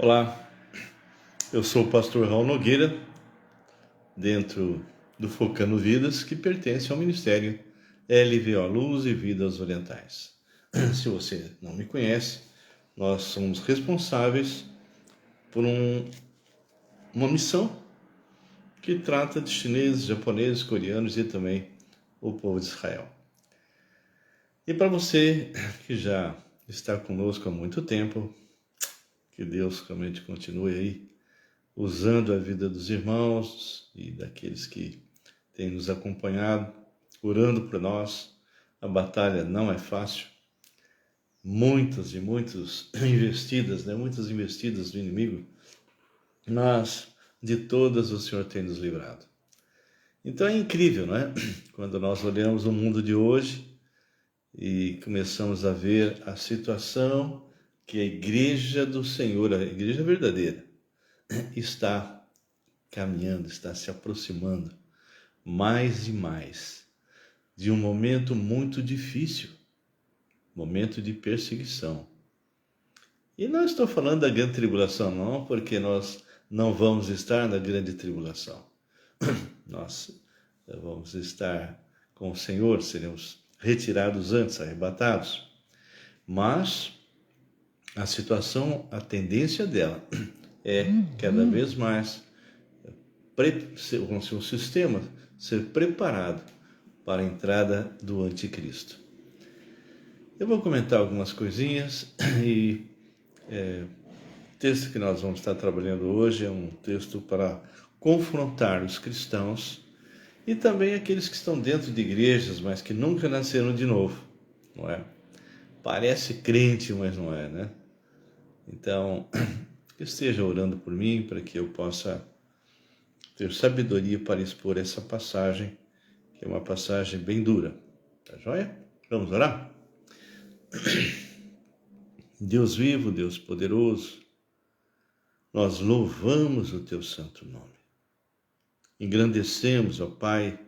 Olá, eu sou o pastor Raul Nogueira, dentro do Focando Vidas, que pertence ao Ministério LVO Luz e Vidas Orientais. Se você não me conhece, nós somos responsáveis por uma missão que trata de chineses, japoneses, coreanos e também o povo de Israel. E para você que já está conosco há muito tempo, que Deus realmente continue aí usando a vida dos irmãos e daqueles que têm nos acompanhado, orando por nós. A batalha não é fácil. Muitas investidas do inimigo, mas de todas o Senhor tem nos livrado. Então é incrível, não é? Quando nós olhamos o mundo de hoje e começamos a ver a situação que a igreja do Senhor, a igreja verdadeira, está caminhando, está se aproximando mais e mais de um momento muito difícil, momento de perseguição. E não estou falando da grande tribulação, não, porque nós não vamos estar na grande tribulação. Nós vamos estar com o Senhor, seremos retirados antes, arrebatados. Mas a situação, a tendência dela é cada vez mais o sistema ser preparado para a entrada do anticristo. Eu vou comentar algumas coisinhas e o texto que nós vamos estar trabalhando hoje é um texto para confrontar os cristãos e também aqueles que estão dentro de igrejas, mas que nunca nasceram de novo, não é? Parece crente, mas não é, né? Então, esteja orando por mim para que eu possa ter sabedoria para expor essa passagem, que é uma passagem bem dura. Tá joia? Vamos orar? Deus vivo, Deus poderoso, nós louvamos o teu santo nome. Engrandecemos, ó Pai,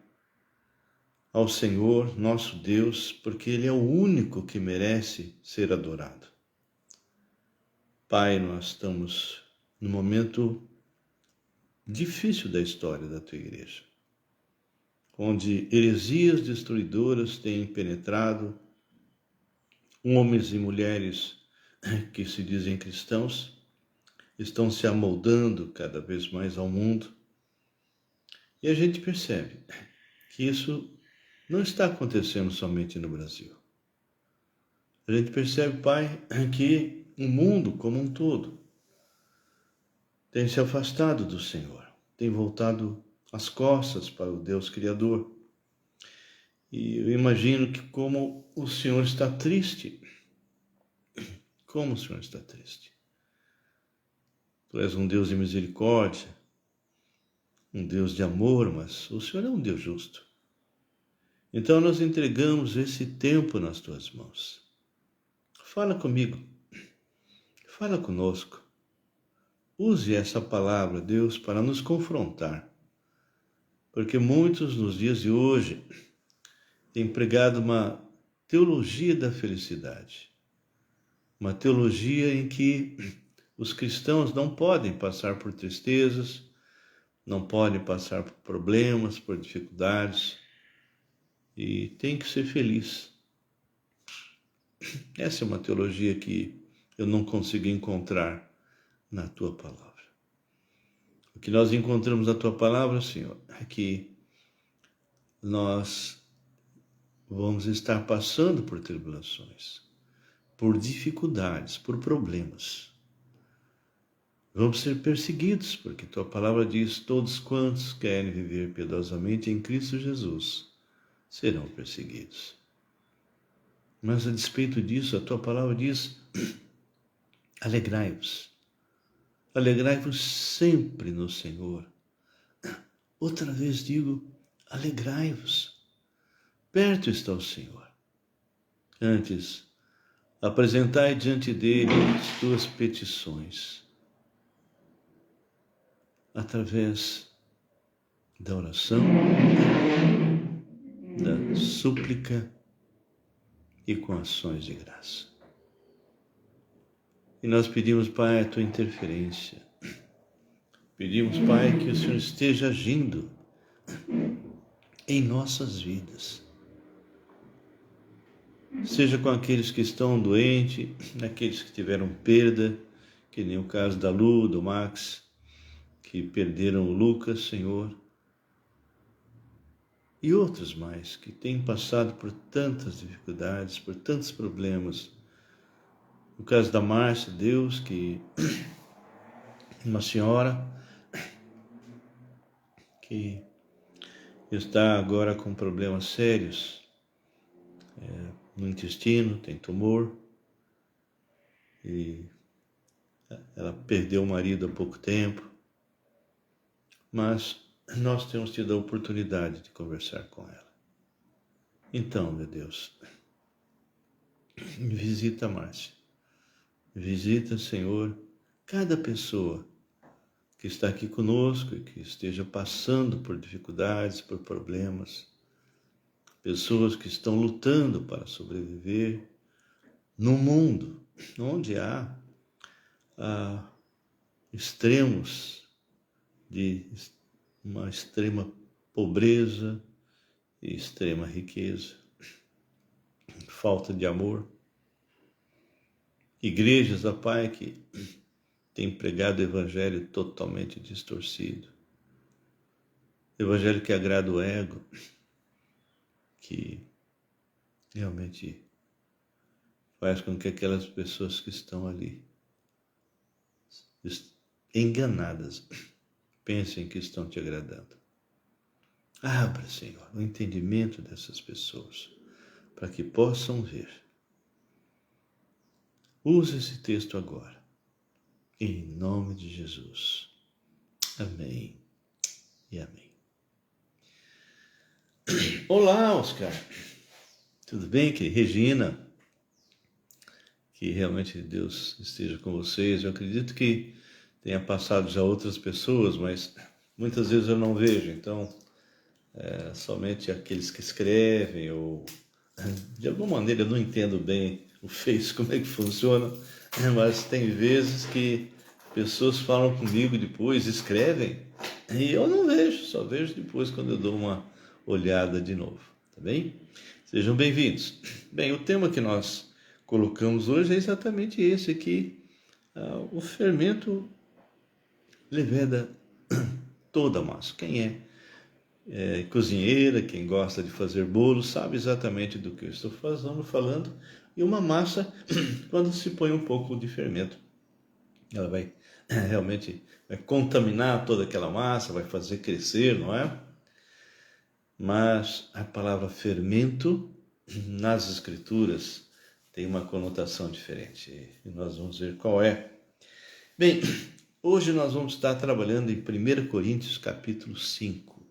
ao Senhor, nosso Deus, porque Ele é o único que merece ser adorado. Pai, nós estamos num momento difícil da história da tua igreja, onde heresias destruidoras têm penetrado, homens e mulheres que se dizem cristãos estão se amoldando cada vez mais ao mundo, e a gente percebe que isso não está acontecendo somente no Brasil. A gente percebe, Pai, que o mundo como um todo tem se afastado do Senhor, tem voltado as costas para o Deus Criador. E eu imagino que como o Senhor está triste. Como o Senhor está triste. Tu és um Deus de misericórdia, um Deus de amor, mas o Senhor é um Deus justo. Então nós entregamos esse tempo nas tuas mãos. Fala comigo, fala conosco. Use essa palavra, Deus, para nos confrontar. Porque muitos nos dias de hoje têm pregado uma teologia da felicidade. Uma teologia em que os cristãos não podem passar por tristezas, não podem passar por problemas, por dificuldades, e tem que ser feliz. Essa é uma teologia que eu não consigo encontrar na tua palavra. O que nós encontramos na tua palavra, Senhor, é que nós vamos estar passando por tribulações, por dificuldades, por problemas. Vamos ser perseguidos, porque tua palavra diz: todos quantos querem viver piedosamente em Cristo Jesus serão perseguidos. Mas a despeito disso, a tua palavra diz: alegrai-vos. Alegrai-vos sempre no Senhor. Outra vez digo, alegrai-vos. Perto está o Senhor. Antes, apresentai diante dele as tuas petições, através da oração, da súplica e com ações de graça. E nós pedimos, Pai, a tua interferência. Pedimos, Pai, que o Senhor esteja agindo em nossas vidas. Seja com aqueles que estão doentes, aqueles que tiveram perda, que nem o caso da Lu, do Max, que perderam o Lucas, Senhor. E outros mais, que têm passado por tantas dificuldades, por tantos problemas. No caso da Márcia, Deus, que uma senhora que está agora com problemas sérios no intestino, tem tumor, e ela perdeu o marido há pouco tempo, mas nós temos tido a oportunidade de conversar com ela. Então, meu Deus, visita a Márcia, visita, Senhor, cada pessoa que está aqui conosco e que esteja passando por dificuldades, por problemas, pessoas que estão lutando para sobreviver num mundo onde há extremos de uma extrema pobreza e extrema riqueza, falta de amor. Igrejas, ó Pai, que têm pregado o evangelho totalmente distorcido. Evangelho que agrada o ego, que realmente faz com que aquelas pessoas que estão ali enganadas pensem que estão te agradando. Abra, Senhor, o entendimento dessas pessoas para que possam ver. Use esse texto agora, em nome de Jesus. Amém e amém. Olá, Oscar. Tudo bem, querida? Regina. Que realmente Deus esteja com vocês. Eu acredito que tenha passado já outras pessoas, mas muitas vezes eu não vejo. Então, somente aqueles que escrevem ou... De alguma maneira eu não entendo bem o Face, como é que funciona, mas tem vezes que pessoas falam comigo depois, escrevem, e eu não vejo, só vejo depois quando eu dou uma olhada de novo, tá bem? Sejam bem-vindos. Bem, o tema que nós colocamos hoje é exatamente esse aqui, o fermento leveda toda a massa. Quem é cozinheira, quem gosta de fazer bolos, sabe exatamente do que eu estou falando. E uma massa, quando se põe um pouco de fermento, ela vai realmente contaminar toda aquela massa, vai fazer crescer, não é? Mas a palavra fermento, nas Escrituras, tem uma conotação diferente. E nós vamos ver qual é. Bem, hoje nós vamos estar trabalhando em 1 Coríntios capítulo 5.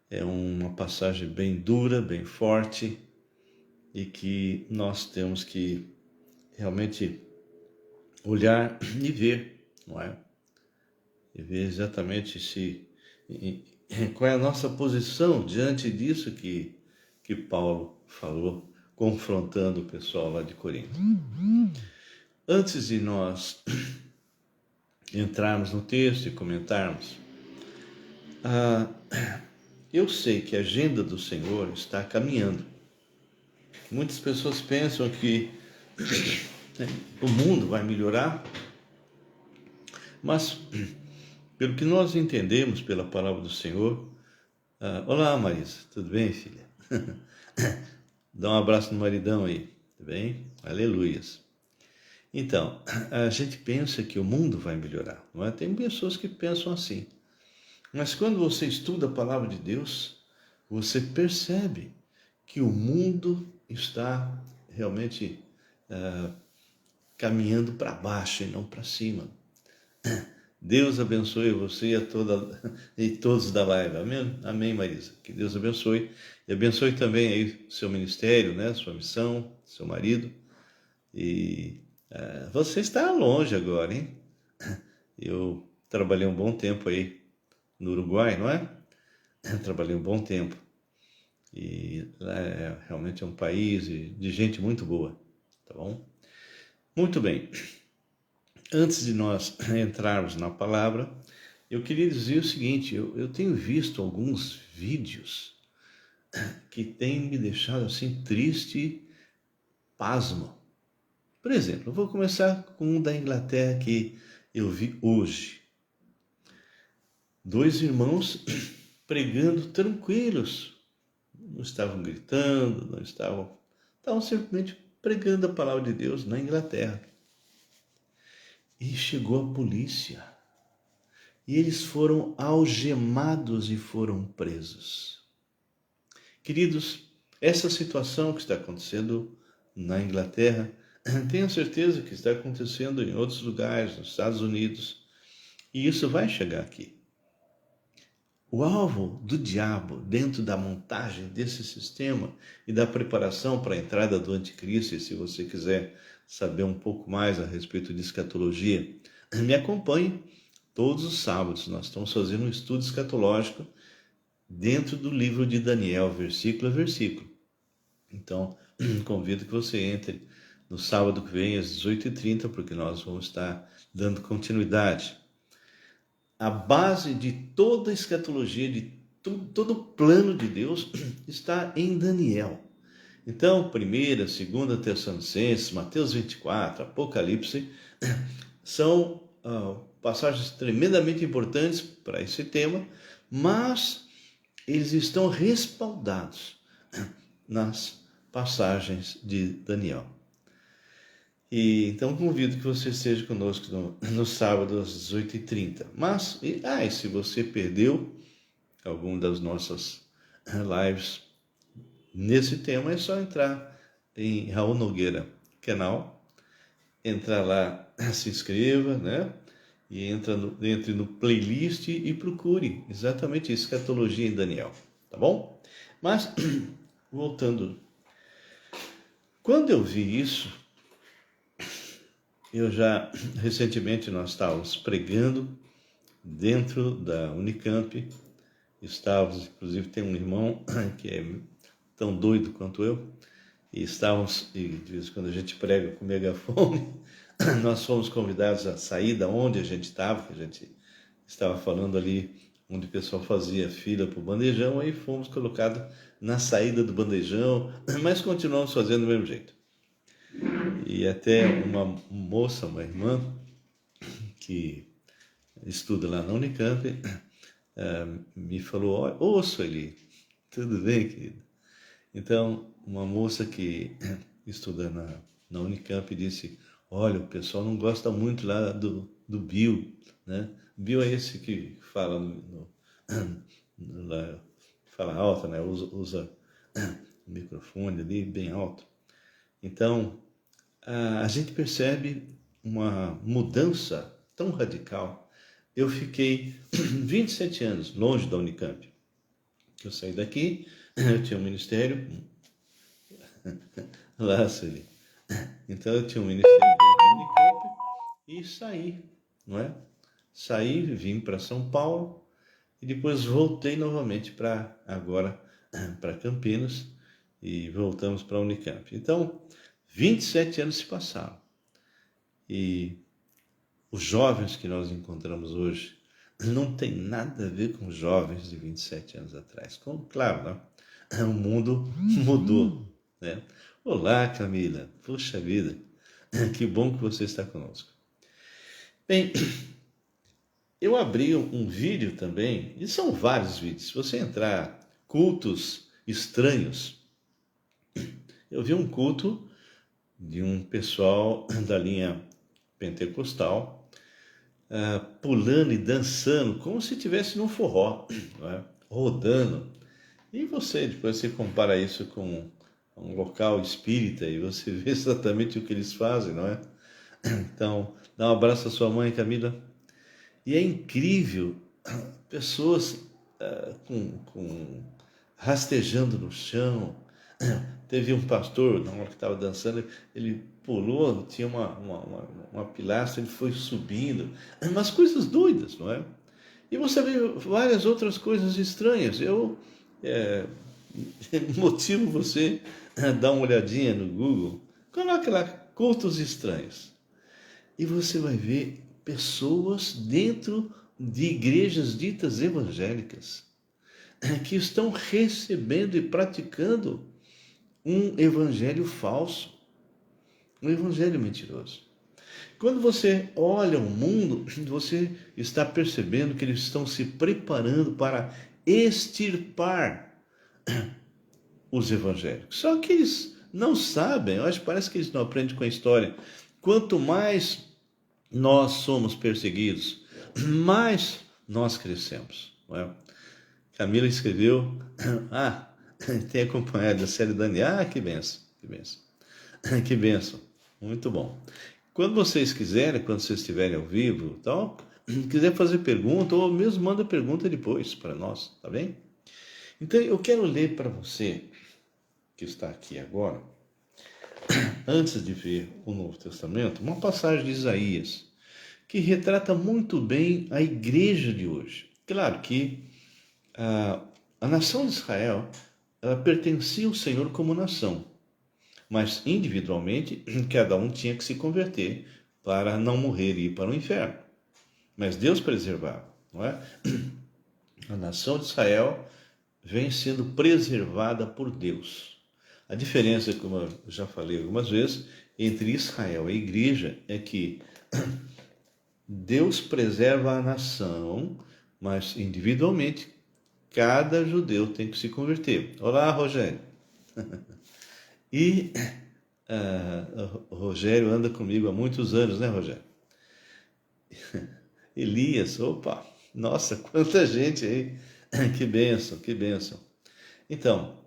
É uma passagem bem dura, bem forte, e que nós temos que realmente olhar e ver, não é? E ver exatamente qual é a nossa posição diante disso que Paulo falou, confrontando o pessoal lá de Corinto. Antes de nós entrarmos no texto e comentarmos, eu sei que a agenda do Senhor está caminhando. Muitas pessoas pensam que o mundo vai melhorar, mas pelo que nós entendemos pela palavra do Senhor... olá, Marisa, tudo bem, filha? Dá um abraço no maridão aí, tudo bem? Aleluias. Então, a gente pensa que o mundo vai melhorar, não é? Tem pessoas que pensam assim. Mas quando você estuda a palavra de Deus, você percebe que o mundo está realmente caminhando para baixo e não para cima. Deus abençoe você e todos da live. Amém? Amém, Marisa. Que Deus abençoe. E abençoe também aí o seu ministério, né? Sua missão, seu marido. E você está longe agora, hein? Eu trabalhei um bom tempo aí no Uruguai, não é? Trabalhei um bom tempo. E lá realmente é um país de gente muito boa, tá bom? Muito bem. Antes de nós entrarmos na palavra, eu queria dizer o seguinte: eu tenho visto alguns vídeos que têm me deixado assim triste, pasmo. Por exemplo, eu vou começar com um da Inglaterra que eu vi hoje. Dois irmãos pregando tranquilos, não estavam gritando, não estavam simplesmente pregando a palavra de Deus na Inglaterra. E chegou a polícia. E eles foram algemados e foram presos. Queridos, essa situação que está acontecendo na Inglaterra, tenho certeza que está acontecendo em outros lugares, nos Estados Unidos, e isso vai chegar aqui. O alvo do diabo dentro da montagem desse sistema e da preparação para a entrada do anticristo, e se você quiser saber um pouco mais a respeito de escatologia, me acompanhe todos os sábados. Nós estamos fazendo um estudo escatológico dentro do livro de Daniel, versículo a versículo. Então, convido que você entre no sábado que vem às 18h30, porque nós vamos estar dando continuidade. A base de toda a escatologia, de todo o plano de Deus está em Daniel. Então, 1ª, 2ª Tessalonicenses, Mateus 24, Apocalipse, são passagens tremendamente importantes para esse tema, mas eles estão respaldados nas passagens de Daniel. E então convido que você esteja conosco no sábado às 18h30. Mas, e se você perdeu alguma das nossas lives nesse tema, é só entrar em Raul Nogueira canal, entrar lá, se inscreva, né? E entre no playlist e procure exatamente escatologia em Daniel, tá bom? Mas, voltando, quando eu vi isso, recentemente nós estávamos pregando dentro da Unicamp, inclusive tem um irmão que é tão doido quanto eu, e de vez em quando a gente prega com megafone, nós fomos convidados a sair da onde a gente estava, que a gente estava falando ali onde o pessoal fazia fila para o bandejão, aí fomos colocados na saída do bandejão, mas continuamos fazendo do mesmo jeito. E até uma moça, uma irmã, que estuda lá na Unicamp, me falou: "Ô, Sueli, tudo bem, querido?" Então, uma moça que estuda na Unicamp disse: "Olha, o pessoal não gosta muito lá do Bill, né? Bill é esse que fala fala alto, né? Usa o microfone ali bem alto. Então, a gente percebe uma mudança tão radical. Eu fiquei 27 anos longe da Unicamp. Eu saí daqui, eu tinha um ministério lá, Sueli. Então eu tinha um ministério dentro da Unicamp e saí, não é? Saí, vim para São Paulo e depois voltei novamente para Campinas e voltamos para a Unicamp. Então, 27 anos se passaram. E os jovens que nós encontramos hoje não tem nada a ver com os jovens de 27 anos atrás. Claro, né? O mundo mudou, né? Olá, Camila. Puxa vida, que bom que você está conosco. Bem, eu abri um vídeo também, e são vários vídeos. Se você entrar, cultos estranhos, eu vi um culto de um pessoal da linha pentecostal, pulando e dançando, como se estivesse num forró, não é? Rodando. E depois você compara isso com um local espírita e você vê exatamente o que eles fazem, não é? Então, dá um abraço à sua mãe, Camila. E é incrível, pessoas rastejando no chão. Teve um pastor, na hora que estava dançando, ele pulou, tinha uma pilastra, ele foi subindo. Umas coisas doidas, não é? E você vê várias outras coisas estranhas. Eu motivo você a dar uma olhadinha no Google. Coloque lá cultos estranhos. e você vai ver pessoas dentro de igrejas ditas evangélicas que estão recebendo e praticando um evangelho falso, um evangelho mentiroso. Quando você olha o mundo, você está percebendo que eles estão se preparando para extirpar os evangélicos. Só que eles não sabem, eu acho que parece que eles não aprendem com a história. Quanto mais nós somos perseguidos, mais nós crescemos. Não é? Camila escreveu, tem acompanhado a série Dani, que benção, que benção, que benção, muito bom. Quando vocês quiserem, quando vocês estiverem ao vivo, então, quiser fazer pergunta, ou mesmo manda pergunta depois para nós, tá bem? Então, eu quero ler para você, que está aqui agora, antes de ver o Novo Testamento, uma passagem de Isaías, que retrata muito bem a igreja de hoje. Claro que a nação de Israel pertencia ao Senhor como nação, mas individualmente cada um tinha que se converter para não morrer e ir para o inferno. Mas Deus preservava, não é? A nação de Israel vem sendo preservada por Deus. A diferença, como eu já falei algumas vezes, entre Israel e a igreja é que Deus preserva a nação, mas individualmente cada judeu tem que se converter. Olá, Rogério. E o Rogério anda comigo há muitos anos, né, Rogério? Elias, opa, nossa, quanta gente aí. Que bênção, que bênção. Então,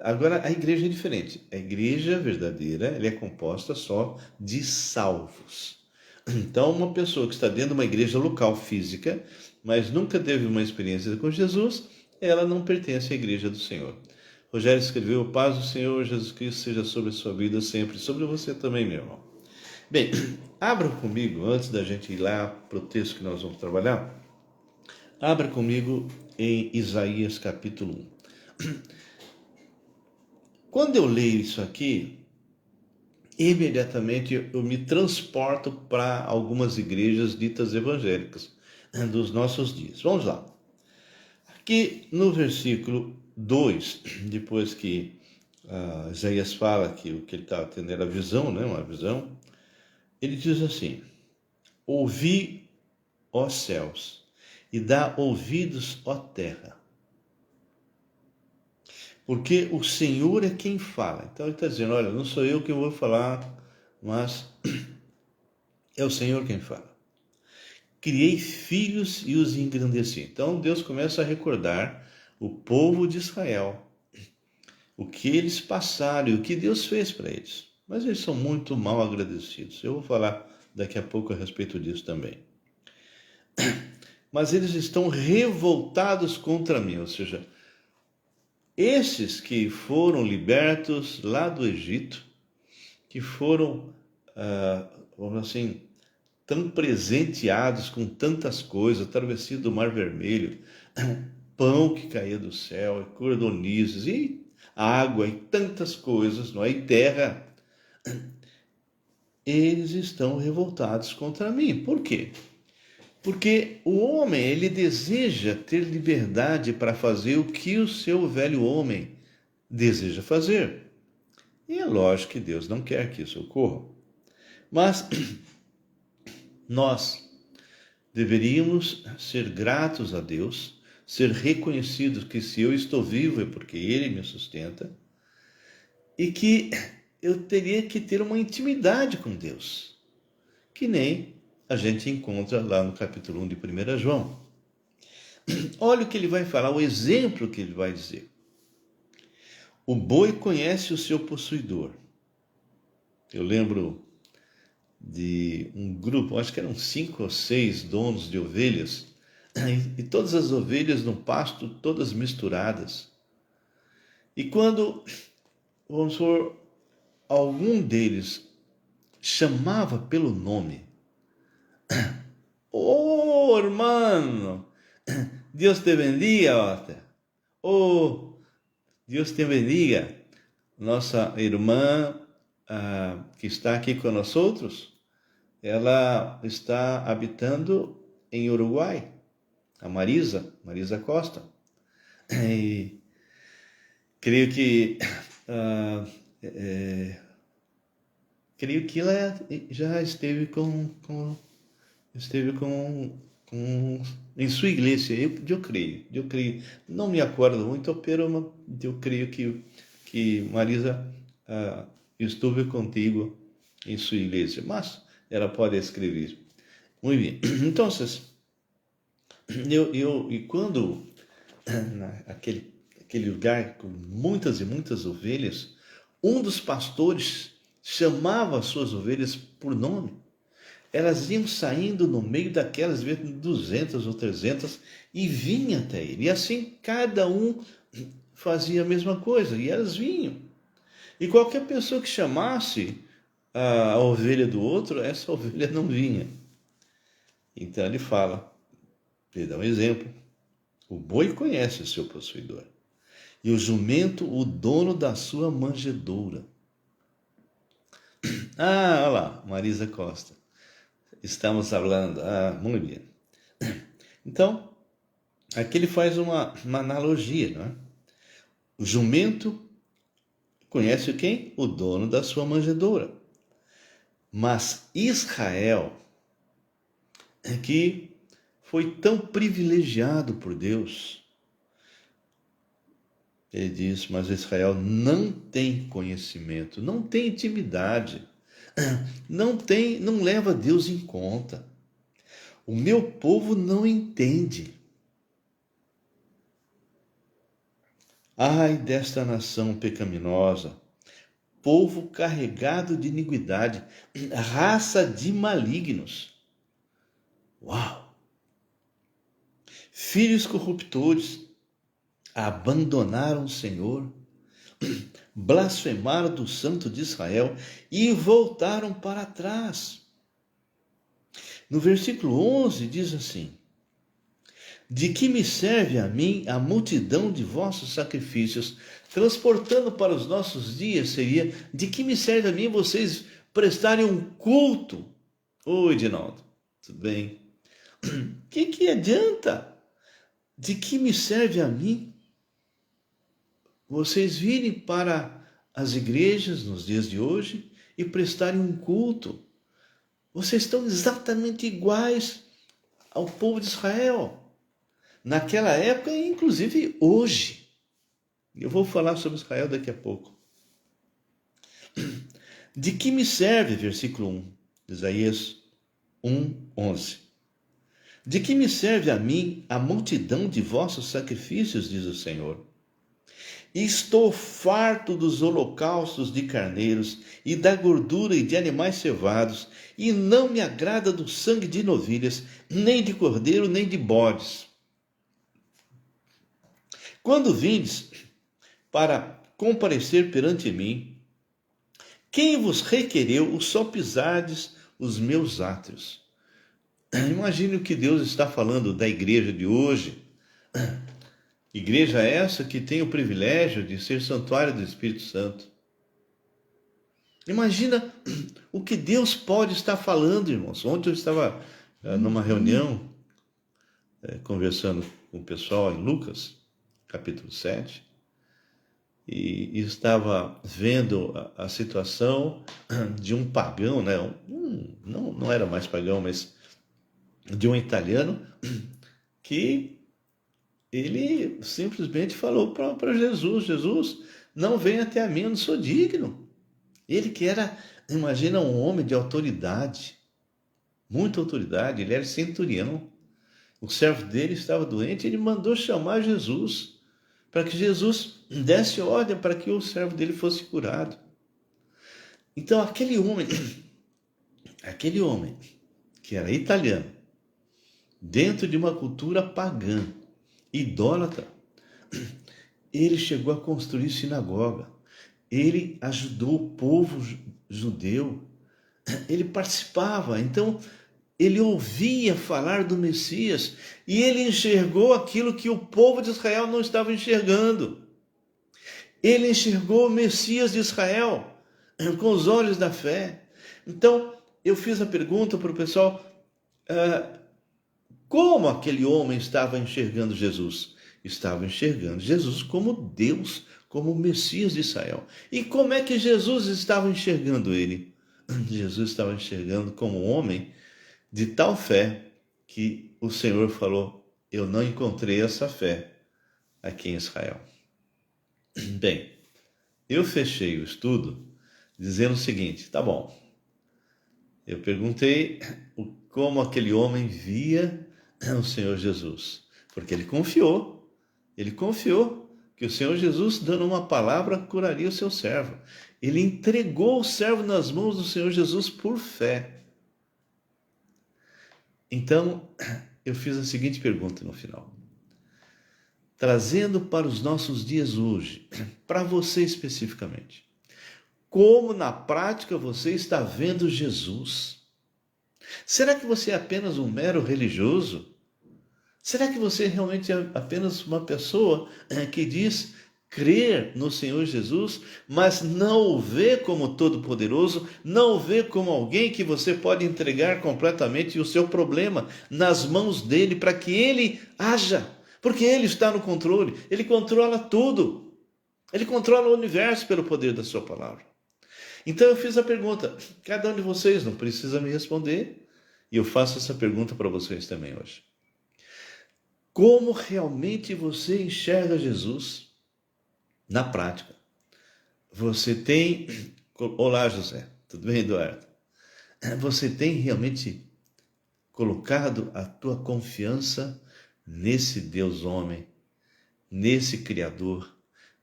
agora a igreja é diferente. A igreja verdadeira, ela é composta só de salvos. Então, uma pessoa que está dentro de uma igreja local física, mas nunca teve uma experiência com Jesus, ela não pertence à igreja do Senhor. Rogério escreveu: paz do Senhor Jesus Cristo seja sobre a sua vida sempre, sobre você também, meu irmão. Bem, abra comigo, antes da gente ir lá para o texto que nós vamos trabalhar, abra comigo em Isaías capítulo 1. Quando eu leio isso aqui, imediatamente eu me transporto para algumas igrejas ditas evangélicas dos nossos dias. Vamos lá. Aqui no versículo 2, depois que Isaías fala que o que ele estava tendo era visão, né, uma visão, ele diz assim: ouvi, ó céus, e dá ouvidos, ó terra, porque o Senhor é quem fala. Então ele está dizendo: olha, não sou eu que vou falar, mas é o Senhor quem fala. Criei filhos e os engrandeci. Então Deus começa a recordar o povo de Israel, o que eles passaram e o que Deus fez para eles. Mas eles são muito mal agradecidos. Eu vou falar daqui a pouco a respeito disso também. Mas eles estão revoltados contra mim, ou seja, esses que foram libertos lá do Egito, que foram, vamos assim, tão presenteados com tantas coisas, travessia do Mar Vermelho, pão que caía do céu, e cordonizes, e água, e tantas coisas, não é? E terra. Eles estão revoltados contra mim. Por quê? Porque o homem, ele deseja ter liberdade para fazer o que o seu velho homem deseja fazer. E é lógico que Deus não quer que isso ocorra. Mas nós deveríamos ser gratos a Deus, ser reconhecidos que se eu estou vivo é porque Ele me sustenta, e que eu teria que ter uma intimidade com Deus, que nem a gente encontra lá no capítulo 1 de 1 João. Olha o que ele vai falar, o exemplo que ele vai dizer. O boi conhece o seu possuidor. Eu lembro de um grupo, acho que eram 5 ou 6 donos de ovelhas, e todas as ovelhas no pasto, todas misturadas. E quando, vamos supor, algum deles chamava pelo nome: oh, hermano, Deus te bendiga, oh, Deus te bendiga, nossa irmã que está aqui com nós outros, ela está habitando em Uruguai, a Marisa Costa. E creio que ela já esteve em sua igreja. Eu creio. Não me acordo muito, pero eu creio que Marisa esteve contigo em sua igreja, mas ela pode escrever. Muito bem. Então, e quando aquele lugar com muitas e muitas ovelhas, um dos pastores chamava as suas ovelhas por nome. Elas iam saindo no meio daquelas, vezes 200 ou 300, e vinham até ele. E assim cada um fazia a mesma coisa, e elas vinham. E qualquer pessoa que chamasse a ovelha do outro, essa ovelha não vinha. Então ele fala, ele dá um exemplo: o boi conhece o seu possuidor, e o jumento o dono da sua manjedoura. Olha lá, Marisa Costa. Estamos falando, muito bem. Então, aqui ele faz uma analogia, não é? O jumento conhece quem? O dono da sua manjedoura. Mas Israel, que foi tão privilegiado por Deus, ele diz, mas Israel não tem conhecimento, não tem intimidade, não leva Deus em conta. O meu povo não entende. Ai desta nação pecaminosa, povo carregado de iniquidade, raça de malignos. Uau! Filhos corruptores, abandonaram o Senhor, blasfemaram do Santo de Israel e voltaram para trás. No versículo 11 diz assim: de que me serve a mim a multidão de vossos sacrifícios? Transportando para os nossos dias seria: de que me serve a mim vocês prestarem um culto? Oi, Edinaldo, tudo bem? Que adianta? De que me serve a mim vocês virem para as igrejas nos dias de hoje e prestarem um culto? Vocês estão exatamente iguais ao povo de Israel. Naquela época e inclusive hoje. Eu vou falar sobre Israel daqui a pouco. De que me serve, versículo 1, Isaías 1:11. De que me serve a mim a multidão de vossos sacrifícios, diz o Senhor? Estou farto dos holocaustos de carneiros e da gordura e de animais cevados, e não me agrada do sangue de novilhas, nem de cordeiro, nem de bodes. Quando vindes para comparecer perante mim, quem vos requereu o só pisardes os meus átrios? Imagine o que Deus está falando da igreja de hoje. Igreja essa que tem o privilégio de ser santuário do Espírito Santo. Imagina o que Deus pode estar falando, irmãos. Ontem eu estava numa reunião, conversando com o pessoal em Lucas, capítulo 7, e estava vendo a situação de um pagão, né? Não era mais pagão, mas de um italiano, que ele simplesmente falou para Jesus, não venha até a mim, eu não sou digno. Ele que era, imagina, um homem de autoridade, muita autoridade, ele era centurião. O servo dele estava doente, ele mandou chamar Jesus, para que Jesus desse ordem para que o servo dele fosse curado. Então aquele homem que era italiano, dentro de uma cultura pagã, idólatra, ele chegou a construir sinagoga, ele ajudou o povo judeu, ele participava, então ele ouvia falar do Messias e ele enxergou aquilo que o povo de Israel não estava enxergando. Ele enxergou o Messias de Israel com os olhos da fé. Então, eu fiz a pergunta para o pessoal, como aquele homem estava enxergando Jesus? Estava enxergando Jesus como Deus, como o Messias de Israel. E como é que Jesus estava enxergando ele? Jesus estava enxergando como um homem de tal fé que o Senhor falou, eu não encontrei essa fé aqui em Israel. Bem, eu fechei o estudo dizendo o seguinte, tá bom, eu perguntei como aquele homem via o Senhor Jesus, porque ele confiou que o Senhor Jesus, dando uma palavra, curaria o seu servo. Ele entregou o servo nas mãos do Senhor Jesus por fé. Então, eu fiz a seguinte pergunta no final. Trazendo para os nossos dias hoje, para você especificamente, como na prática você está vendo Jesus? Será que você é apenas um mero religioso? Será que você realmente é apenas uma pessoa que diz crer no Senhor Jesus, mas não o vê como todo-poderoso, não o vê como alguém que você pode entregar completamente o seu problema nas mãos dele para que ele haja? Porque ele está no controle, ele controla tudo. Ele controla o universo pelo poder da sua palavra. Então eu fiz a pergunta, cada um de vocês não precisa me responder, e eu faço essa pergunta para vocês também hoje. Como realmente você enxerga Jesus na prática? Você tem... Olá, José. Tudo bem, Eduardo? Você tem realmente colocado a tua confiança nesse Deus homem, nesse Criador,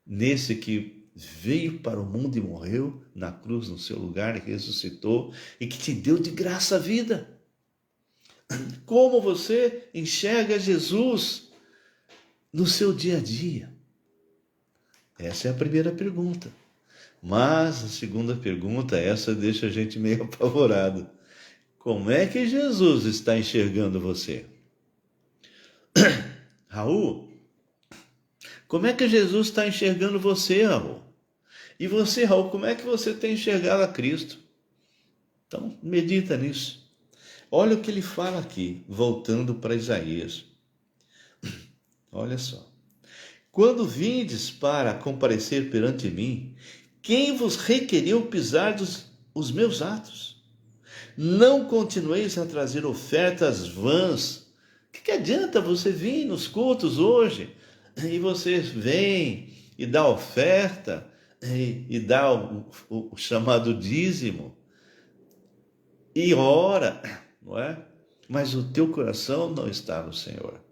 nesse que veio para o mundo e morreu na cruz no seu lugar e ressuscitou e que te deu de graça a vida? Como você enxerga Jesus no seu dia a dia? Essa é a primeira pergunta. Mas a segunda pergunta, essa deixa a gente meio apavorado. Como é que Jesus está enxergando você? Raul, como é que Jesus está enxergando você, Raul? E você, Raul, como é que você tem enxergado a Cristo? Então, medita nisso. Olha o que ele fala aqui, voltando para Isaías. Olha só. Quando vindes para comparecer perante mim, quem vos requeriu pisar os meus atos? Não continueis a trazer ofertas vãs. O que adianta você vir nos cultos hoje e você vem e dá oferta e dá o chamado dízimo e ora, não é? Mas o teu coração não está no Senhor.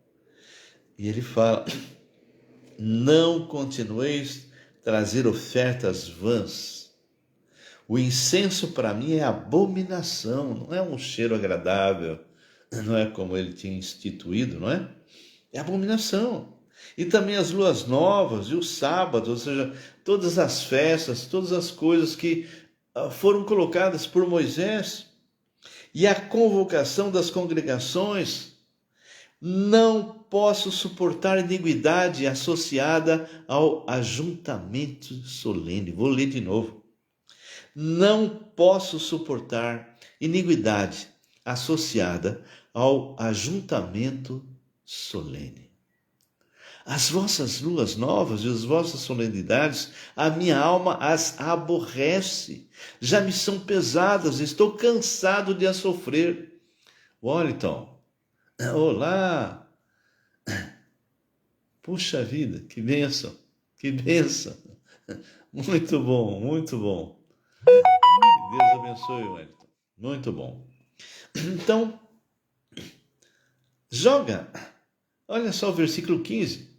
E ele fala, não continueis a trazer ofertas vãs. O incenso para mim é abominação, não é um cheiro agradável, não é como ele tinha instituído, não é? É abominação. E também as luas novas e os sábados, ou seja, todas as festas, todas as coisas que foram colocadas por Moisés, e a convocação das congregações. Não posso suportar iniquidade associada ao ajuntamento solene. Vou ler de novo. Não posso suportar iniquidade associada ao ajuntamento solene. As vossas luas novas e as vossas solenidades, a minha alma as aborrece. Já me são pesadas, estou cansado de as sofrer. Wellington, olá! Puxa vida, que bênção, que bênção. Muito bom, muito bom. Que Deus abençoe, Wellington. Muito bom. Então, joga. Olha só o versículo 15.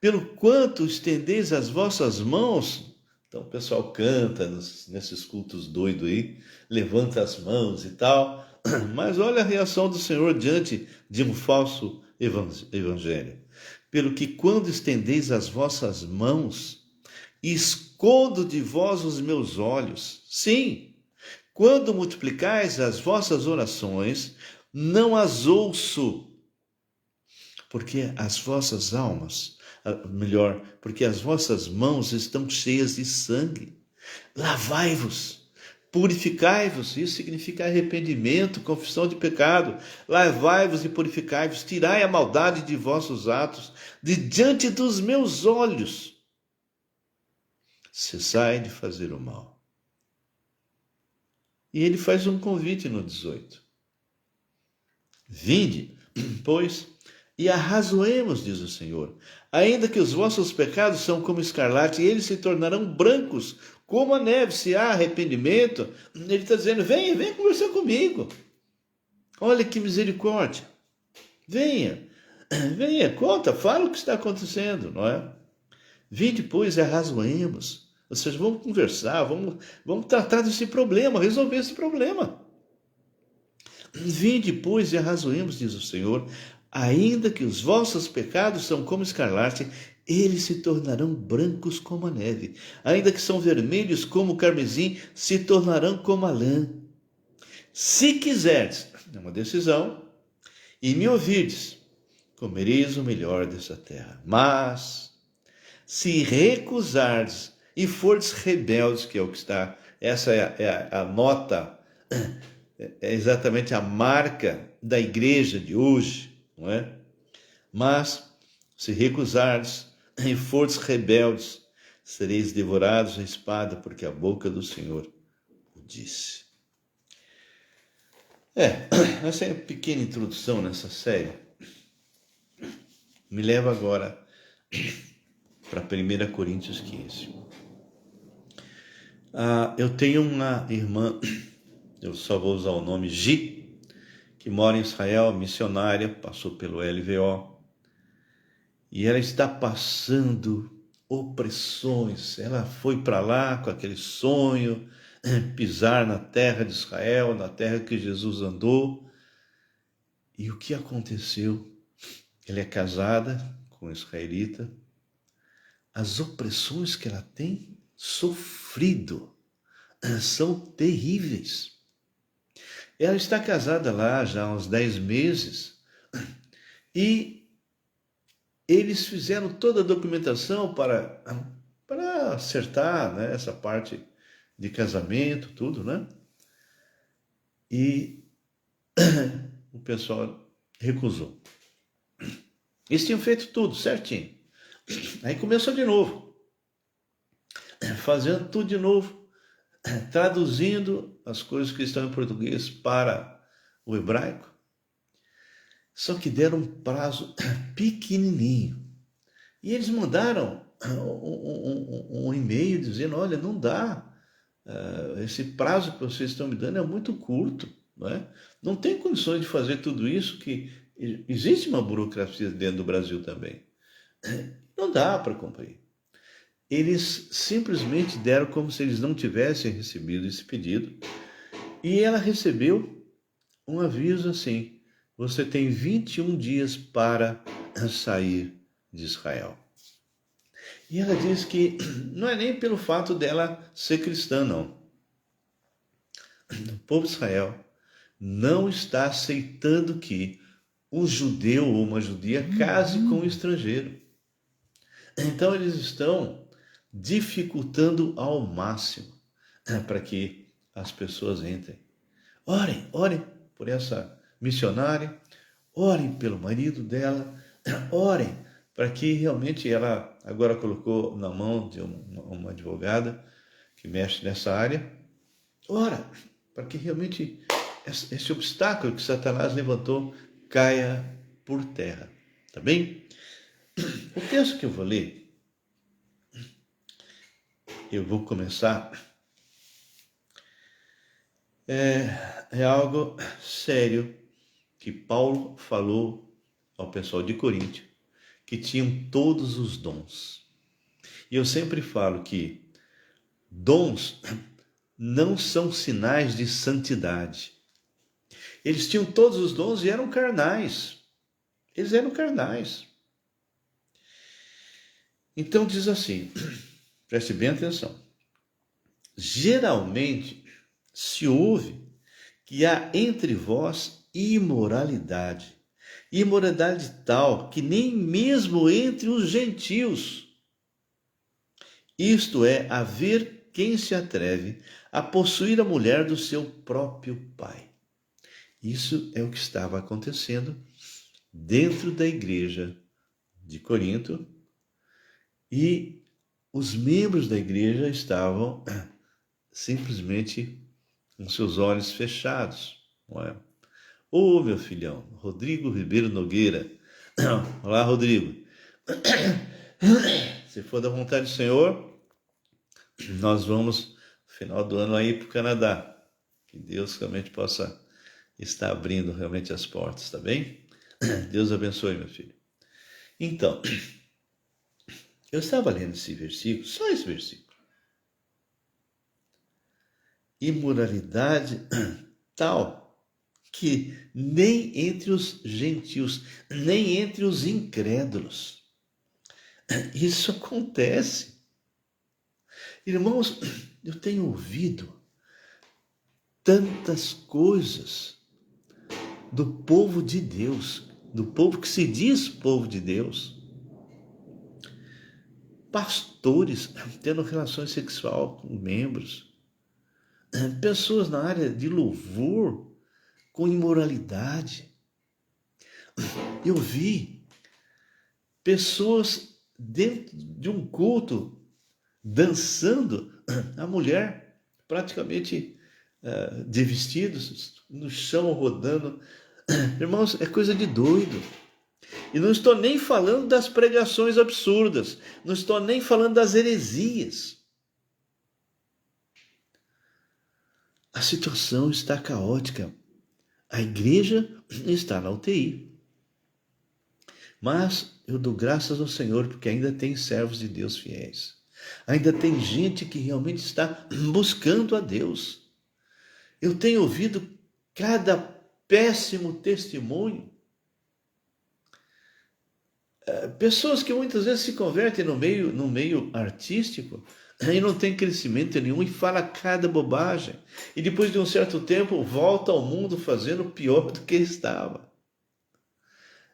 Pelo quanto estendeis as vossas mãos, então o pessoal canta nesses cultos doidos aí, levanta as mãos e tal, mas olha a reação do Senhor diante de um falso evangelho. Pelo que quando estendeis as vossas mãos, escondo de vós os meus olhos. Sim, quando multiplicais as vossas orações, não as ouço, porque as vossas almas, porque as vossas mãos estão cheias de sangue. Lavai-vos, Purificai-vos, isso significa arrependimento, confissão de pecado. Lavai-vos e purificai-vos, tirai a maldade de vossos atos, de diante dos meus olhos. Cessai de fazer o mal. E ele faz um convite no 18. Vinde, pois, e arrazoemos, diz o Senhor. Ainda que os vossos pecados são como escarlate, eles se tornarão brancos como a neve. Se há arrependimento, ele está dizendo, venha conversar comigo. Olha que misericórdia. Venha, conta, fala o que está acontecendo, não é? Vinde, pois, e arrazoemos. Ou seja, vamos conversar, vamos tratar desse problema, resolver esse problema. Vinde, pois, e arrazoemos, diz o Senhor, ainda que os vossos pecados são como escarlate, eles se tornarão brancos como a neve. Ainda que são vermelhos como o carmesim, se tornarão como a lã. Se quiserdes, é uma decisão, e me ouvirdes, comereis o melhor dessa terra. Mas, se recusardes e fordes rebeldes, que é o que está, essa é a nota, é exatamente a marca da igreja de hoje, não é? Mas, se recusardes e fordes rebeldes, sereis devorados à espada, porque a boca do Senhor o disse. Essa é a pequena introdução nessa série. Me leva agora para 1 Coríntios 15. Eu tenho uma irmã, eu só vou usar o nome Gi, que mora em Israel, missionária, passou pelo LVO, e ela está passando opressões. Ela foi para lá com aquele sonho, pisar na terra de Israel, na terra que Jesus andou. E o que aconteceu? Ela é casada com um israelita. As opressões que ela tem sofrido são terríveis. Ela está casada lá já há uns 10 meses e eles fizeram toda a documentação para acertar, né, essa parte de casamento, tudo, né? E o pessoal recusou. Eles tinham feito tudo certinho. Aí começou de novo, fazendo tudo de novo, traduzindo as coisas que estão em português para o hebraico. Só que deram um prazo pequenininho. E eles mandaram um e-mail dizendo, olha, não dá. Esse prazo que vocês estão me dando é muito curto. Não é? Não tem condições de fazer tudo isso, que existe uma burocracia dentro do Brasil também. Não dá para cumprir. Eles simplesmente deram como se eles não tivessem recebido esse pedido. E ela recebeu um aviso assim, você tem 21 dias para sair de Israel. E ela diz que não é nem pelo fato dela ser cristã, não. O povo de Israel não está aceitando que um judeu ou uma judia case com um estrangeiro. Então eles estão dificultando ao máximo para que as pessoas entrem. Orem por essa missionária, orem pelo marido dela, orem para que realmente ela agora colocou na mão de uma advogada que mexe nessa área. Ora, para que realmente esse obstáculo que Satanás levantou caia por terra. Tá bem? O texto que eu vou ler, eu vou começar, é algo sério que Paulo falou ao pessoal de Corinto, que tinham todos os dons. E eu sempre falo que dons não são sinais de santidade. Eles tinham todos os dons e eram carnais. Eles eram carnais. Então diz assim, preste bem atenção. Geralmente se ouve que há entre vós imoralidade tal que nem mesmo entre os gentios. Isto é, haver quem se atreve a possuir a mulher do seu próprio pai. Isso é o que estava acontecendo dentro da igreja de Corinto, e os membros da igreja estavam simplesmente com seus olhos fechados, não é? Ô, meu filhão, Rodrigo Ribeiro Nogueira. Olá, Rodrigo. Se for da vontade do Senhor, nós vamos, no final do ano, aí para o Canadá. Que Deus realmente possa estar abrindo realmente as portas, tá bem? Deus abençoe, meu filho. Então, eu estava lendo esse versículo, só esse versículo. Imoralidade tal que nem entre os gentios, nem entre os incrédulos, isso acontece. Irmãos, eu tenho ouvido tantas coisas do povo de Deus, do povo que se diz povo de Deus, pastores tendo relações sexuais com membros, pessoas na área de louvor com imoralidade. Eu vi pessoas dentro de um culto dançando, a mulher praticamente de vestidos no chão rodando. Irmãos, é coisa de doido. E não estou nem falando das pregações absurdas, não estou nem falando das heresias. A situação está caótica. A igreja está na UTI. Mas eu dou graças ao Senhor porque ainda tem servos de Deus fiéis. Ainda tem gente que realmente está buscando a Deus. Eu tenho ouvido cada péssimo testemunho. Pessoas que muitas vezes se convertem no meio artístico e não tem crescimento nenhum e fala cada bobagem. E depois de um certo tempo volta ao mundo fazendo pior do que estava.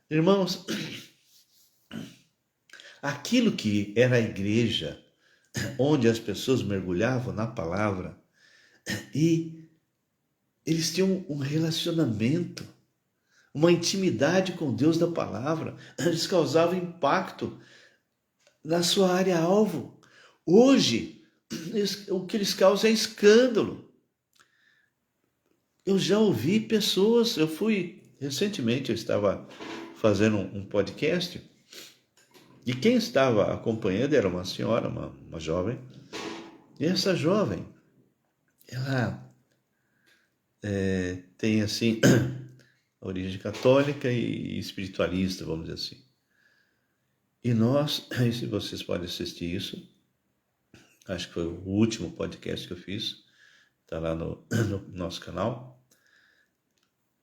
Irmãos, aquilo que era a igreja, onde as pessoas mergulhavam na palavra e eles tinham um relacionamento, uma intimidade com Deus da palavra, eles causavam impacto na sua área-alvo. Hoje, o que eles causam é escândalo. Eu já ouvi pessoas, recentemente eu estava fazendo um podcast, e quem estava acompanhando era uma senhora, uma jovem, e essa jovem, ela tem assim, origem católica e espiritualista, vamos dizer assim. E nós, se vocês podem assistir isso, acho que foi o último podcast que eu fiz, está lá no nosso canal,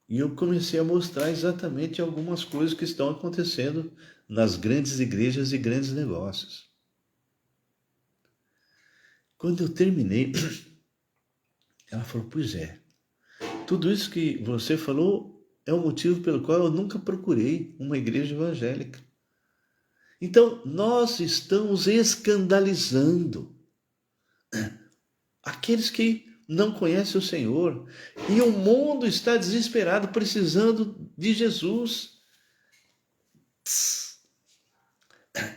e eu comecei a mostrar exatamente algumas coisas que estão acontecendo nas grandes igrejas e grandes negócios. Quando eu terminei, ela falou, pois é, tudo isso que você falou é o motivo pelo qual eu nunca procurei uma igreja evangélica. Então, nós estamos escandalizando aqueles que não conhecem o Senhor. E o mundo está desesperado, precisando de Jesus.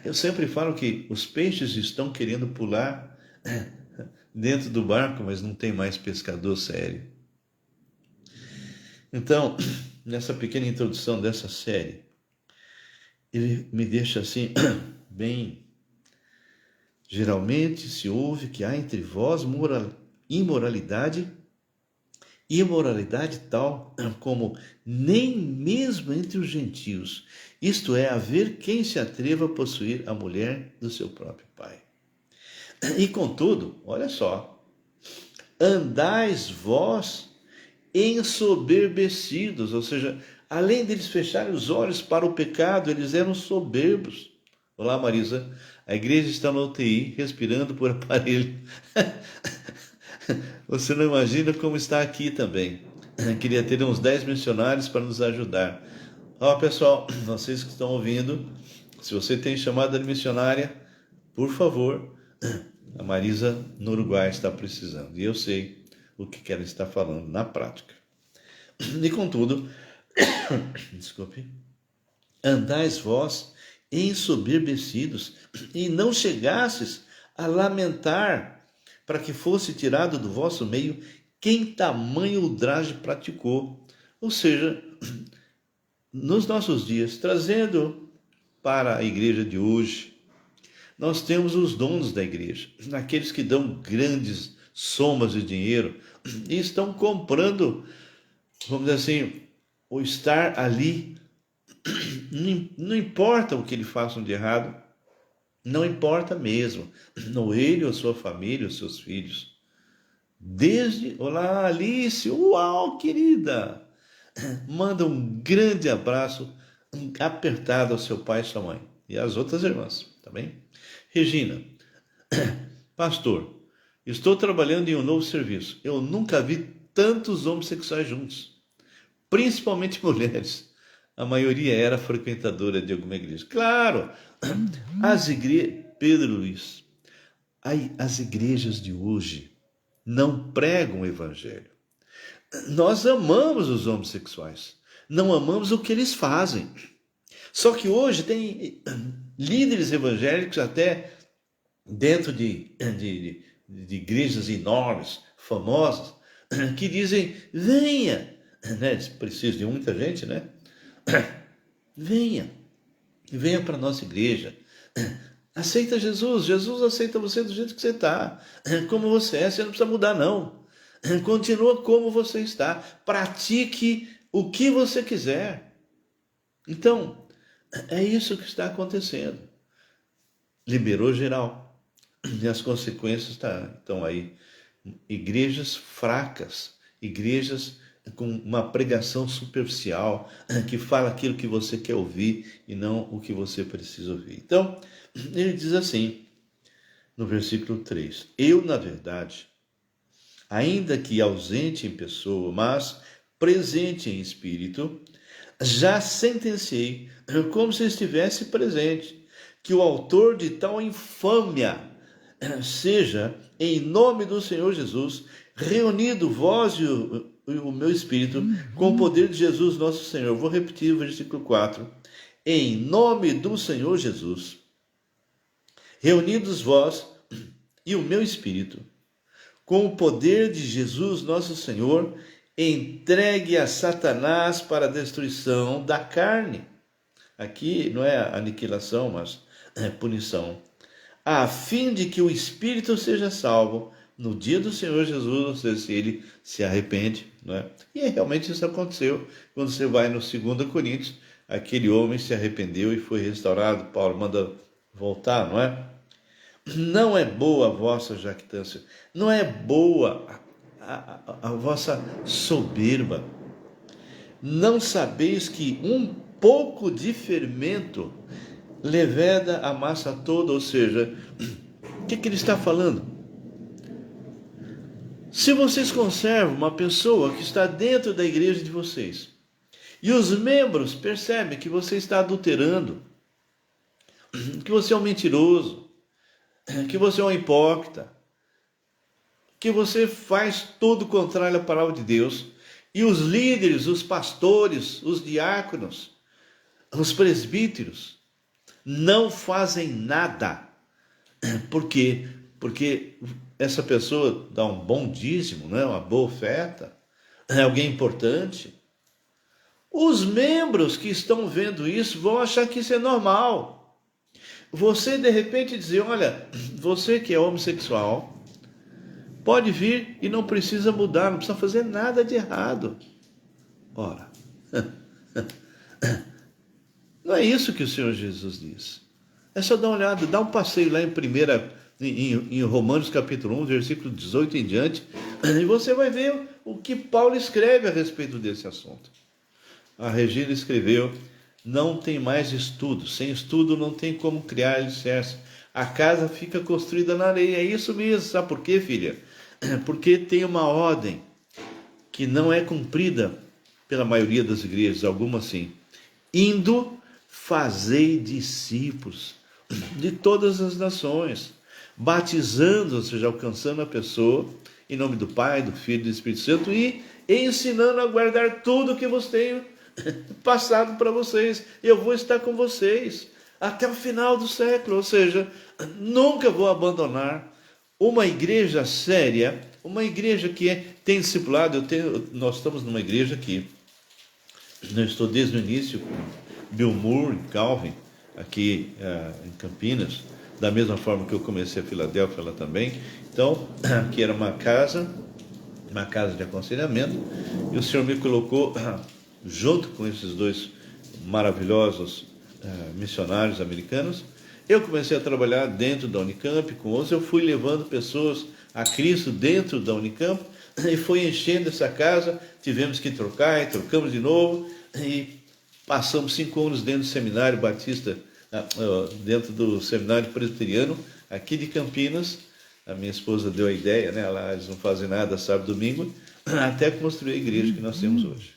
Eu sempre falo que os peixes estão querendo pular dentro do barco, mas não tem mais pescador sério. Então, nessa pequena introdução dessa série, ele me deixa assim, bem... Geralmente se ouve que há entre vós imoralidade tal como nem mesmo entre os gentios. Isto é, haver quem se atreva a possuir a mulher do seu próprio pai. E contudo, olha só, andais vós ensoberbecidos, ou seja, além deles fecharem os olhos para o pecado, eles eram soberbos. Olá, Marisa. A igreja está na UTI, respirando por aparelho. Você não imagina como está aqui também. Queria ter uns 10 missionários para nos ajudar. Ó, pessoal, vocês que estão ouvindo, se você tem chamada de missionária, por favor, A Marisa no Uruguai está precisando. E eu sei o que ela está falando na prática. E contudo, desculpe, andais vós ensoberbecidos, e não chegastes a lamentar, para que fosse tirado do vosso meio quem tamanho ultraje praticou. Ou seja, nos nossos dias, trazendo para a igreja de hoje, nós temos os donos da igreja, aqueles que dão grandes somas de dinheiro e estão comprando, vamos dizer assim, o estar ali. Não importa o que ele façam de errado, não importa mesmo, ou ele, ou sua família, ou seus filhos. Desde, olá Alice, uau querida, manda um grande abraço apertado ao seu pai e sua mãe e às outras irmãs, tá bem? Regina, pastor, estou trabalhando em um novo serviço. Eu nunca vi tantos homossexuais juntos, principalmente mulheres. A maioria era frequentadora de alguma igreja. Claro, as igrejas, Pedro Luiz, as igrejas de hoje não pregam o evangelho. Nós amamos os homossexuais, não amamos o que eles fazem. Só que hoje tem líderes evangélicos até dentro de igrejas enormes, famosas, que dizem, venha, né? Precisa de muita gente, né? Venha para a nossa igreja, aceita Jesus, Jesus aceita você do jeito que você está, como você é, você não precisa mudar não, continua como você está, pratique o que você quiser. Então, é isso que está acontecendo, liberou geral, e as consequências estão aí, igrejas fracas, igrejas com uma pregação superficial, que fala aquilo que você quer ouvir e não o que você precisa ouvir. Então, ele diz assim, no versículo 3, eu, na verdade, ainda que ausente em pessoa, mas presente em espírito, já sentenciei, como se estivesse presente, que o autor de tal infâmia seja, em nome do Senhor Jesus, reunido vós e o meu espírito, com o poder de Jesus nosso Senhor. Vou repetir o versículo 4. Em nome do Senhor Jesus, reunidos vós e o meu espírito, com o poder de Jesus nosso Senhor, entregue a Satanás para a destruição da carne. Aqui não é aniquilação, mas é punição. A fim de que o espírito seja salvo no dia do Senhor Jesus, ou seja, se ele se arrepende, não é? E realmente isso aconteceu. Quando você vai no 2 Coríntios, aquele homem se arrependeu e foi restaurado. Paulo manda voltar, não é? Não é boa a vossa jactância, não é boa a vossa soberba. Não sabeis que um pouco de fermento leveda a massa toda? Ou seja, o que ele está falando? Se vocês conservam uma pessoa que está dentro da igreja de vocês, e os membros percebem que você está adulterando, que você é um mentiroso, que você é um hipócrita, que você faz tudo contrário à palavra de Deus, e os líderes, os pastores, os diáconos, os presbíteros, não fazem nada. Por quê? Porque essa pessoa dá um bom dízimo, né? Uma boa oferta, é alguém importante. Os membros que estão vendo isso vão achar que isso é normal. Você de repente dizer, olha, você que é homossexual, pode vir e não precisa mudar, não precisa fazer nada de errado. Ora, não é isso que o Senhor Jesus diz. É só dar uma olhada, dá um passeio lá em Romanos capítulo 1, versículo 18 em diante, e você vai ver o que Paulo escreve a respeito desse assunto. A Regina escreveu, não tem mais estudo, sem estudo não tem como criar alicerce, a casa fica construída na areia. É isso mesmo, sabe por quê, filha? Porque tem uma ordem que não é cumprida pela maioria das igrejas, algumas sim. Indo, fazei discípulos de todas as nações, batizando, ou seja, alcançando a pessoa, em nome do Pai, do Filho e do Espírito Santo, e ensinando a guardar tudo que vos tenho passado para vocês. Eu vou estar com vocês até o final do século, ou seja, nunca vou abandonar uma igreja séria, uma igreja que tem discipulado. Nós estamos numa igreja que eu estou desde o início com Bill Moore e Calvin, aqui em Campinas, da mesma forma que eu comecei a Filadélfia lá também. Então, aqui era uma casa de aconselhamento, e o Senhor me colocou junto com esses dois maravilhosos missionários americanos. Eu comecei a trabalhar dentro da Unicamp, com outros, eu fui levando pessoas a Cristo dentro da Unicamp, e foi enchendo essa casa, tivemos que trocar, e trocamos de novo, e passamos 5 anos dentro do seminário batista, dentro do seminário presbiteriano, aqui de Campinas. A minha esposa deu a ideia, né? Lá eles não fazem nada sábado e domingo, até construir a igreja que nós temos hoje.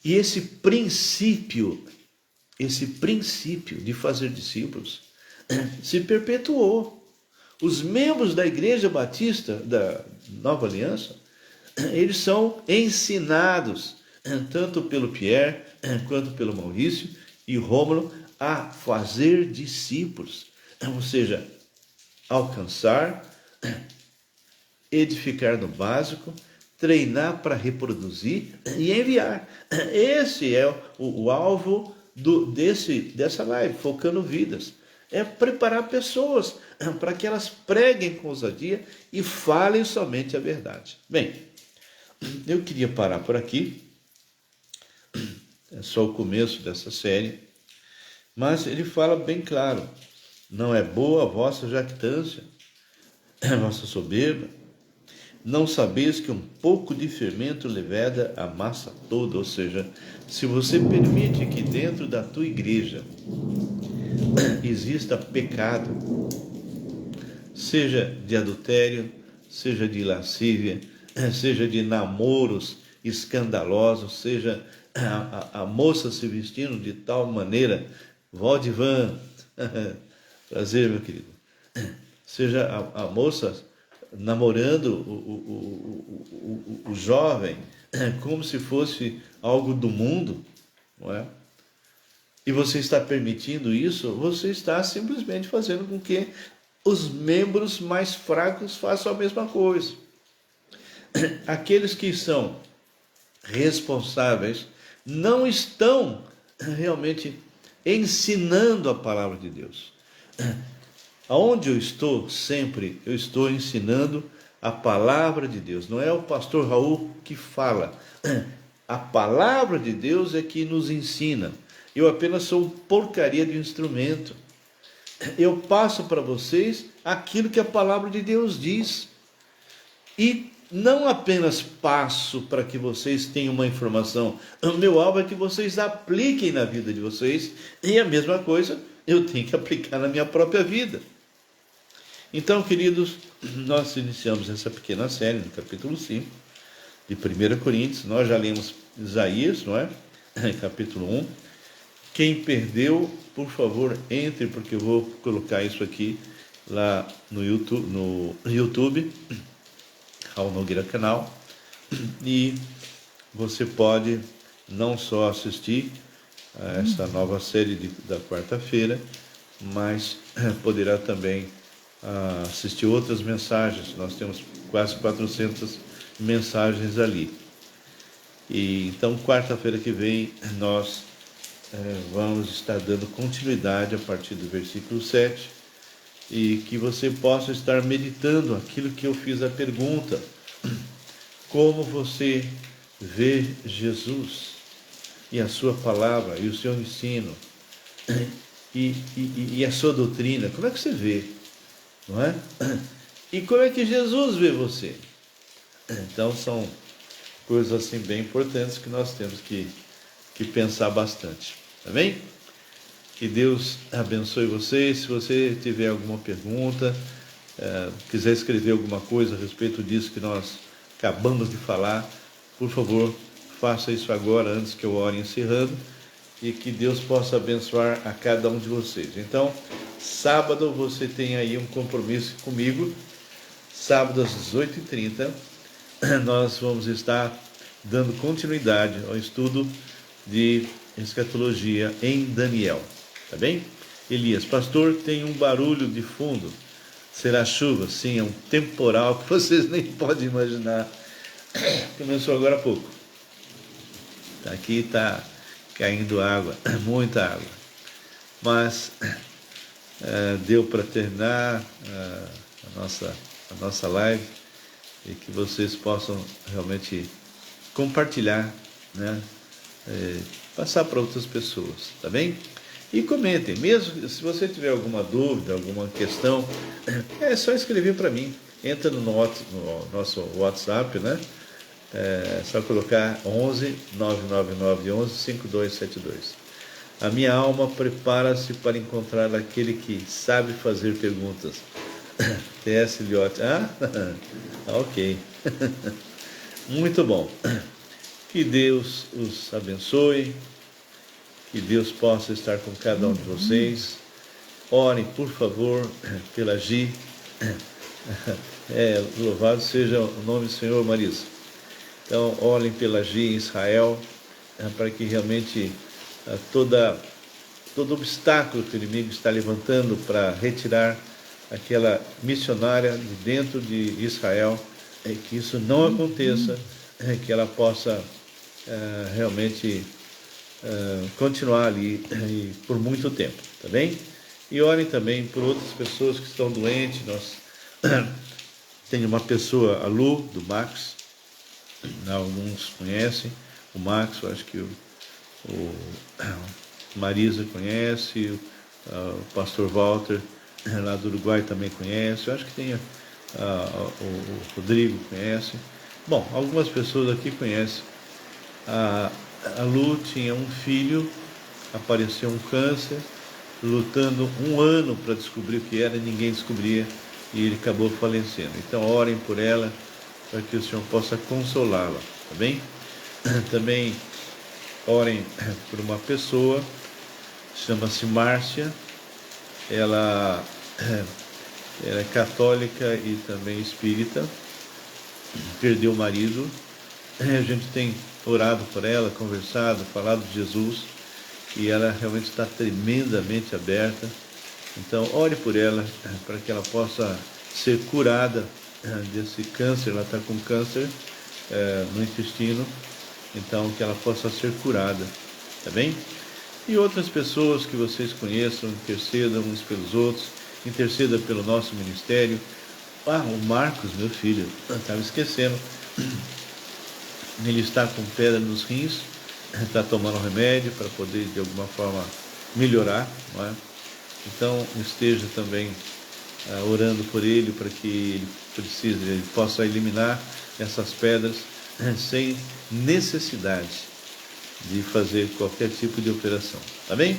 E esse princípio de fazer discípulos se perpetuou. Os membros da Igreja Batista da Nova Aliança, eles são ensinados, tanto pelo Pierre, quanto pelo Maurício e Rômulo, a fazer discípulos. Ou seja, alcançar, edificar no básico, treinar para reproduzir e enviar. Esse é o alvo dessa live, Focando Vidas. É preparar pessoas para que elas preguem com ousadia e falem somente a verdade. Bem, eu queria parar por aqui. É só o começo dessa série. Mas ele fala bem claro: não é boa a vossa jactância, a vossa soberba. Não sabeis que um pouco de fermento leveda a massa toda? Ou seja, se você permite que dentro da tua igreja exista pecado, seja de adultério, seja de lascívia, seja de namoros escandalosos, seja a moça se vestindo de tal maneira, Valdivan, prazer, meu querido, seja a moça namorando o jovem como se fosse algo do mundo, não é? E você está permitindo isso, você está simplesmente fazendo com que os membros mais fracos façam a mesma coisa. Aqueles que são responsáveis não estão realmente ensinando a palavra de Deus. Aonde eu estou sempre, eu estou ensinando a palavra de Deus. Não é o pastor Raul que fala. A palavra de Deus é que nos ensina. Eu apenas sou porcaria de instrumento. Eu passo para vocês aquilo que a palavra de Deus diz. E não apenas passo para que vocês tenham uma informação. O meu alvo é que vocês apliquem na vida de vocês. E a mesma coisa eu tenho que aplicar na minha própria vida. Então, queridos, nós iniciamos essa pequena série no capítulo 5 de 1 Coríntios. Nós já lemos Isaías, não é? Capítulo 1. Quem perdeu, por favor, entre, porque eu vou colocar isso aqui lá no YouTube, Raul Nogueira Canal, e você pode não só assistir a essa nova série da quarta-feira, mas poderá também assistir outras mensagens. Nós temos quase 400 mensagens ali. E então, quarta-feira que vem, nós vamos estar dando continuidade a partir do versículo 7, e que você possa estar meditando aquilo que eu fiz a pergunta: como você vê Jesus e a sua palavra e o seu ensino e a sua doutrina? Como é que você vê, não é? E como é que Jesus vê você? Então são coisas assim bem importantes que nós temos que pensar bastante, tá bem? Que Deus abençoe vocês. Se você tiver alguma pergunta, quiser escrever alguma coisa a respeito disso que nós acabamos de falar, por favor, faça isso agora, antes que eu ore encerrando, e que Deus possa abençoar a cada um de vocês. Então, Sábado você tem aí um compromisso comigo. Sábado às 18h30, nós vamos estar dando continuidade ao estudo de escatologia em Daniel. Tá bem? Elias, pastor, tem um barulho de fundo. Será chuva? Sim, é um temporal que vocês nem podem imaginar. Começou agora há pouco. Aqui está caindo água, muita água. Mas deu para terminar a nossa live e que vocês possam realmente compartilhar, né? Passar para outras pessoas, tá bem? E comentem, mesmo se você tiver alguma dúvida, alguma questão, é só escrever para mim. Entra no nosso WhatsApp, né? É só colocar 11 999 11 5272. A minha alma prepara-se para encontrar aquele que sabe fazer perguntas. T.S. Eliot. Ok. Muito bom. Que Deus os abençoe. Que Deus possa estar com cada um de vocês. Orem, por favor, pela Gi. Louvado seja o nome do Senhor, Marisa. Então, orem pela Gi em Israel, para que realmente todo obstáculo que o inimigo está levantando para retirar aquela missionária de dentro de Israel, que isso não aconteça, que ela possa realmente continuar ali por muito tempo, tá bem? E orem também por outras pessoas que estão doentes. Tem uma pessoa, a Lu, do Max, alguns conhecem o Max, eu acho que o Marisa conhece, o pastor Walter, lá do Uruguai, também conhece, eu acho que tem o Rodrigo conhece. Bom, algumas pessoas aqui conhecem. A Lu tinha um filho, apareceu um câncer, lutando 1 ano para descobrir o que era, ninguém descobria, e ele acabou falecendo. Então orem por ela, para que o Senhor possa consolá-la, tá bem? Também orem por uma pessoa, chama-se Márcia, ela é católica e também espírita, perdeu o marido. A gente tem orado por ela, conversado, falado de Jesus, e ela realmente está tremendamente aberta. Então, ore por ela, para que ela possa ser curada desse câncer. Ela está com câncer no intestino, então que ela possa ser curada, tá bem? E outras pessoas que vocês conheçam, intercedam uns pelos outros, interceda pelo nosso ministério. O Marcos, meu filho, estava esquecendo, ele está com pedra nos rins, está tomando remédio para poder de alguma forma melhorar, não é? Então esteja também orando por ele, para que ele possa eliminar essas pedras sem necessidade de fazer qualquer tipo de operação, tá bem?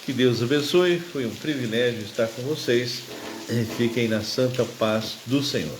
Que Deus abençoe, foi um privilégio estar com vocês, fiquem na santa paz do Senhor.